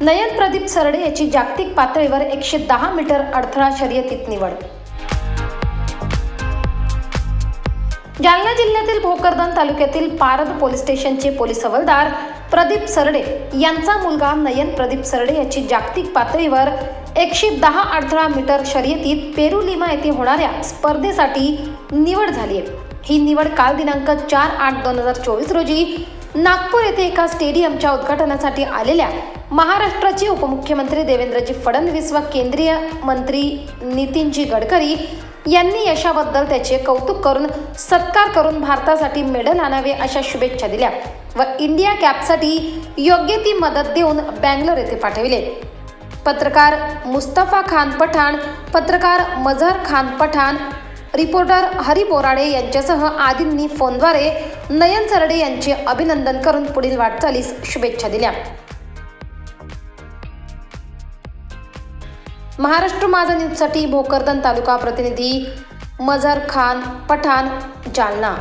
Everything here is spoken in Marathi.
नयन प्रदीप सरडे याची जागतिक पातळीवर 110 मीटर अडथळा शर्यतीत निवड। जालना जिल्ह्यातील भोकरदन तालुक्यातील पारद पोलीस स्टेशनचे पोलीस हवालदार प्रदीप सरडे यांचा मुलगा नयन प्रदीप सरडे याची जागतिक पातळीवर 110 अडथळा मीटर शर्यतीत पेरुलिमा येथे होणाऱ्या स्पर्धेसाठी निवड झाली आहे। ही निवड काल दिनांक 4/8/2024 रोजी नागपूर येथे एका स्टेडियमच्या उद्घाटनासाठी आलेल्या महाराष्ट्राचे उपमुख्यमंत्री देवेंद्रजी फडणवीस व केंद्रीय मंत्री नितीनजी गडकरी यांनी यशाबद्दल त्याचे कौतुक करून सत्कार करून भारतासाठी मेडल आणावे अशा शुभेच्छा दिल्या व इंडिया कॅपसाठी योग्य ती मदत देऊन बँगलोर येथे पाठविले। पत्रकार मुस्तफा खान पठाण, पत्रकार मजहर खान पठाण, रिपोर्टर हरी बोराडे यांच्यासह आदींनी फोनद्वारे नयन सरडे यांचे अभिनंदन करून पुढील वाटचालीस शुभेच्छा दिल्या। महाराष्ट्र माझा न्यूजसाठी भोकरदन तालुका प्रतिनिधी मजहर खान पठाण, जालना।